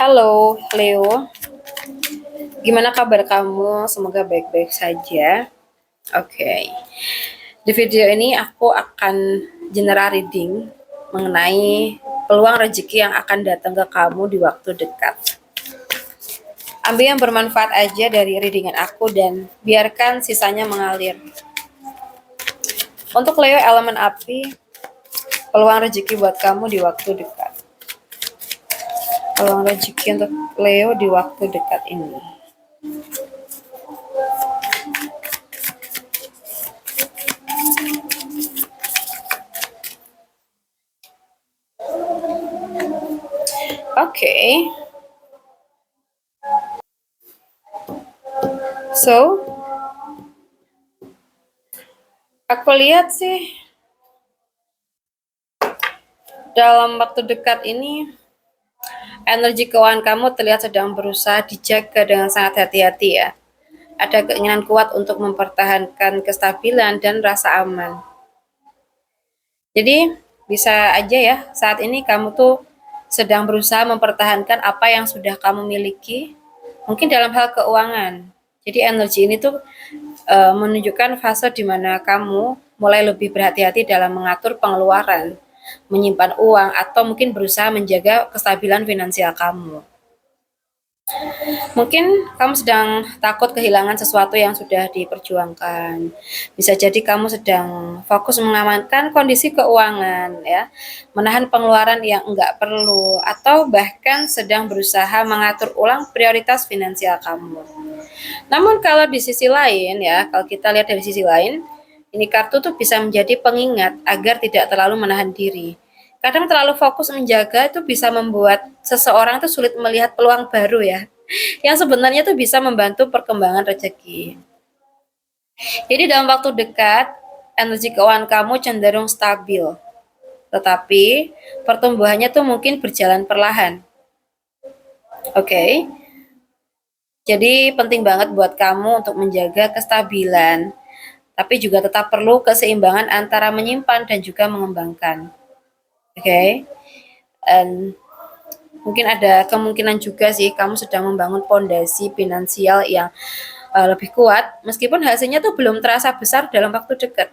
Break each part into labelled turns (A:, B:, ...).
A: Halo, Leo. Gimana kabar kamu? Semoga baik-baik saja. Oke. Di video ini aku akan general reading mengenai peluang rezeki yang akan datang ke kamu di waktu dekat. Ambil yang bermanfaat aja dari readingan aku dan biarkan sisanya mengalir. Untuk Leo elemen api, peluang rezeki buat kamu di waktu dekat. Peluang rezeki untuk Leo di waktu dekat ini. Oke. So, aku lihat sih dalam waktu dekat ini energi keuangan kamu terlihat sedang berusaha dijaga dengan sangat hati-hati ya. Ada keinginan kuat untuk mempertahankan kestabilan dan rasa aman. Jadi bisa aja ya saat ini kamu tuh sedang berusaha mempertahankan apa yang sudah kamu miliki, mungkin dalam hal keuangan. Jadi energi ini tuh menunjukkan fase di mana kamu mulai lebih berhati-hati dalam mengatur pengeluaran, menyimpan uang, atau mungkin berusaha menjaga kestabilan finansial kamu. Mungkin kamu sedang takut kehilangan sesuatu yang sudah diperjuangkan. Bisa jadi kamu sedang fokus mengamankan kondisi keuangan, ya, menahan pengeluaran yang enggak perlu, atau bahkan sedang berusaha mengatur ulang prioritas finansial kamu. Namun kalau di sisi lain, ya, kalau kita lihat dari sisi lain, ini kartu tuh bisa menjadi pengingat agar tidak terlalu menahan diri. Kadang terlalu fokus menjaga itu bisa membuat seseorang tuh sulit melihat peluang baru ya, yang sebenarnya tuh bisa membantu perkembangan rezeki. Jadi dalam waktu dekat, energi keuangan kamu cenderung stabil, tetapi pertumbuhannya tuh mungkin berjalan perlahan. Oke. Jadi penting banget buat kamu untuk menjaga kestabilan, tapi juga tetap perlu keseimbangan antara menyimpan dan juga mengembangkan. Oke. Dan mungkin ada kemungkinan juga sih kamu sedang membangun fondasi finansial yang lebih kuat meskipun hasilnya tuh belum terasa besar dalam waktu dekat,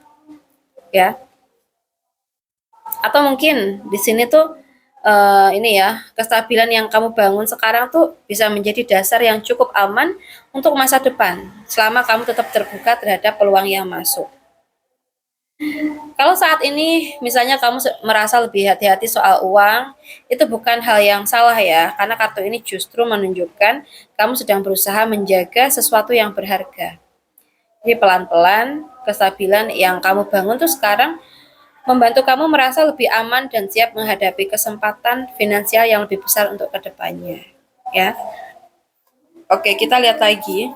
A: ya. Atau mungkin di sini tuh ini ya, kestabilan yang kamu bangun sekarang tuh bisa menjadi dasar yang cukup aman untuk masa depan selama kamu tetap terbuka terhadap peluang yang masuk. Kalau saat ini misalnya kamu merasa lebih hati-hati soal uang, itu bukan hal yang salah ya, karena kartu ini justru menunjukkan kamu sedang berusaha menjaga sesuatu yang berharga. Jadi pelan-pelan, kestabilan yang kamu bangun tuh sekarang membantu kamu merasa lebih aman dan siap menghadapi kesempatan finansial yang lebih besar untuk kedepannya. Ya, oke, kita lihat lagi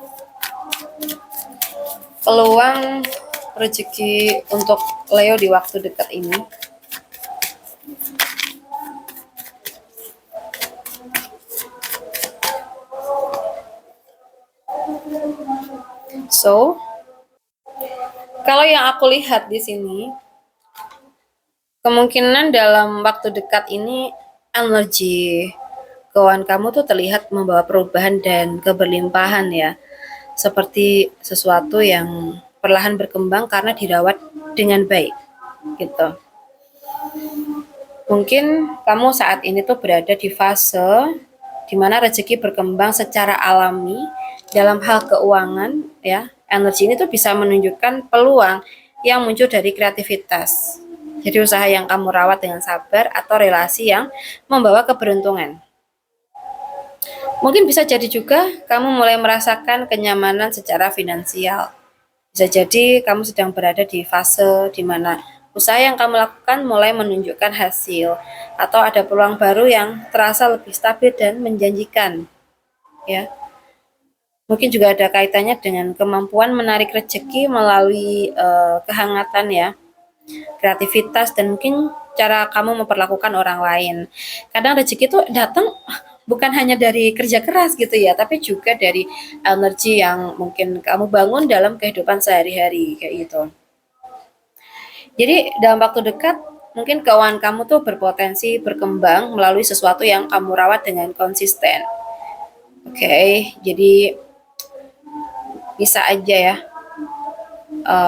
A: peluang rezeki untuk Leo di waktu dekat ini. So, kalau yang aku lihat di sini, kemungkinan dalam waktu dekat ini energi keuangan kamu tuh terlihat membawa perubahan dan keberlimpahan ya. Seperti sesuatu yang perlahan berkembang karena dirawat dengan baik gitu. Mungkin kamu saat ini tuh berada di fase di mana rezeki berkembang secara alami dalam hal keuangan ya. Energi ini tuh bisa menunjukkan peluang yang muncul dari kreativitas. Jadi usaha yang kamu rawat dengan sabar atau relasi yang membawa keberuntungan. Mungkin bisa jadi juga kamu mulai merasakan kenyamanan secara finansial. Bisa jadi kamu sedang berada di fase di mana usaha yang kamu lakukan mulai menunjukkan hasil atau ada peluang baru yang terasa lebih stabil dan menjanjikan. Ya. Mungkin juga ada kaitannya dengan kemampuan menarik rezeki melalui kehangatan ya, kreativitas dan mungkin cara kamu memperlakukan orang lain. Kadang rezeki itu datang bukan hanya dari kerja keras gitu ya, tapi juga dari energi yang mungkin kamu bangun dalam kehidupan sehari-hari kayak gitu. Jadi dalam waktu dekat mungkin keuangan kamu tuh berpotensi berkembang melalui sesuatu yang kamu rawat dengan konsisten. Oke, jadi bisa aja ya,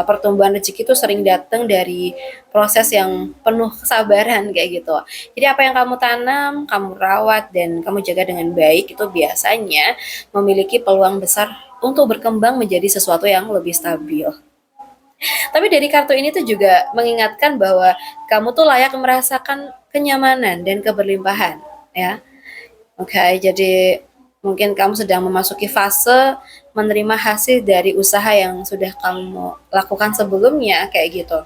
A: pertumbuhan rezeki itu sering datang dari proses yang penuh kesabaran kayak gitu. Jadi apa yang kamu tanam, kamu rawat dan kamu jaga dengan baik itu biasanya memiliki peluang besar untuk berkembang menjadi sesuatu yang lebih stabil. Tapi dari kartu ini tuh juga mengingatkan bahwa kamu tuh layak merasakan kenyamanan dan keberlimpahan, ya. Oke, jadi mungkin kamu sedang memasuki fase menerima hasil dari usaha yang sudah kamu lakukan sebelumnya, kayak gitu.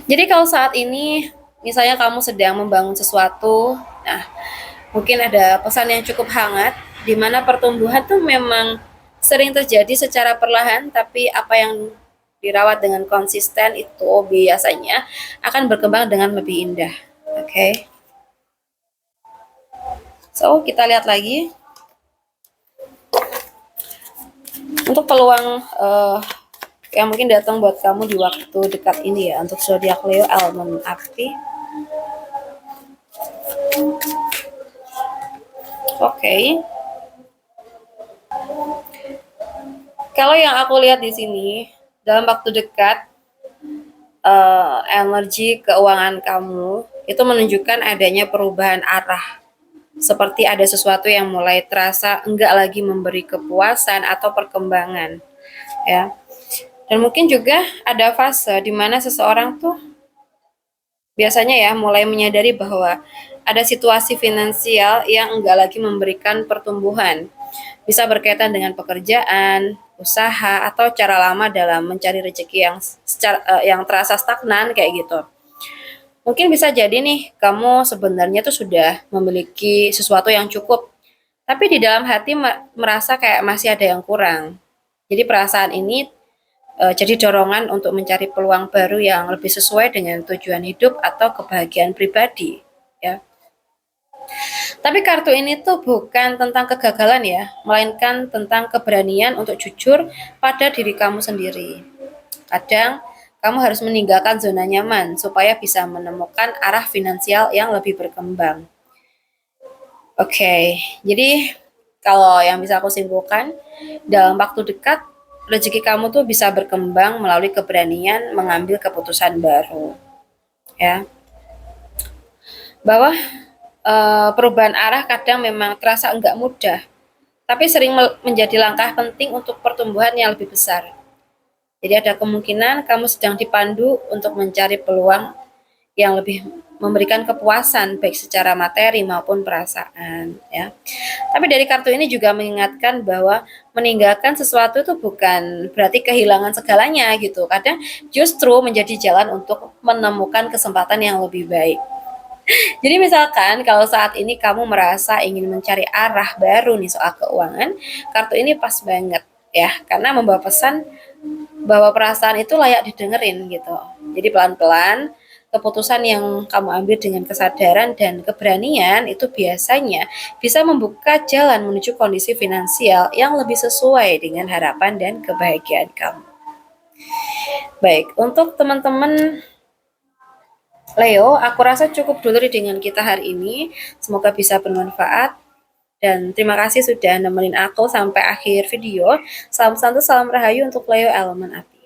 A: Jadi kalau saat ini, misalnya kamu sedang membangun sesuatu, nah mungkin ada pesan yang cukup hangat, di mana pertumbuhan tuh memang sering terjadi secara perlahan, tapi apa yang dirawat dengan konsisten itu biasanya akan berkembang dengan lebih indah. Oke, okay. So kita lihat lagi untuk peluang yang mungkin datang buat kamu di waktu dekat ini ya, untuk zodiak Leo elemen api. Oke. Kalau yang aku lihat di sini dalam waktu dekat, energi keuangan kamu itu menunjukkan adanya perubahan arah. Seperti ada sesuatu yang mulai terasa enggak lagi memberi kepuasan atau perkembangan, ya. Dan mungkin juga ada fase di mana seseorang tuh biasanya ya mulai menyadari bahwa ada situasi finansial yang enggak lagi memberikan pertumbuhan. Bisa berkaitan dengan pekerjaan, usaha, atau cara lama dalam mencari rezeki yang terasa stagnan kayak gitu. Mungkin bisa jadi nih kamu sebenarnya tuh sudah memiliki sesuatu yang cukup, tapi di dalam hati merasa kayak masih ada yang kurang. Jadi perasaan ini jadi dorongan untuk mencari peluang baru yang lebih sesuai dengan tujuan hidup atau kebahagiaan pribadi, ya. Tapi kartu ini tuh bukan tentang kegagalan ya, melainkan tentang keberanian untuk jujur pada diri kamu sendiri. Kadang kamu harus meninggalkan zona nyaman supaya bisa menemukan arah finansial yang lebih berkembang. Oke, jadi kalau yang bisa aku simpulkan, dalam waktu dekat rezeki kamu tuh bisa berkembang melalui keberanian mengambil keputusan baru, ya. Bahwa perubahan arah kadang memang terasa enggak mudah, tapi sering menjadi langkah penting untuk pertumbuhan yang lebih besar. Jadi ada kemungkinan kamu sedang dipandu untuk mencari peluang yang lebih memberikan kepuasan baik secara materi maupun perasaan, ya. Tapi dari kartu ini juga mengingatkan bahwa meninggalkan sesuatu itu bukan berarti kehilangan segalanya gitu. Kadang justru menjadi jalan untuk menemukan kesempatan yang lebih baik. Jadi misalkan kalau saat ini kamu merasa ingin mencari arah baru nih soal keuangan, kartu ini pas banget ya, karena membawa pesan bahwa perasaan itu layak didengerin gitu. Jadi pelan-pelan keputusan yang kamu ambil dengan kesadaran dan keberanian itu biasanya bisa membuka jalan menuju kondisi finansial yang lebih sesuai dengan harapan dan kebahagiaan kamu. Baik, untuk teman-teman Leo, aku rasa cukup dulu dengan kita hari ini. Semoga bisa bermanfaat. Dan terima kasih sudah nemenin aku sampai akhir video. Salam santu, salam rahayu untuk Leo elemen api.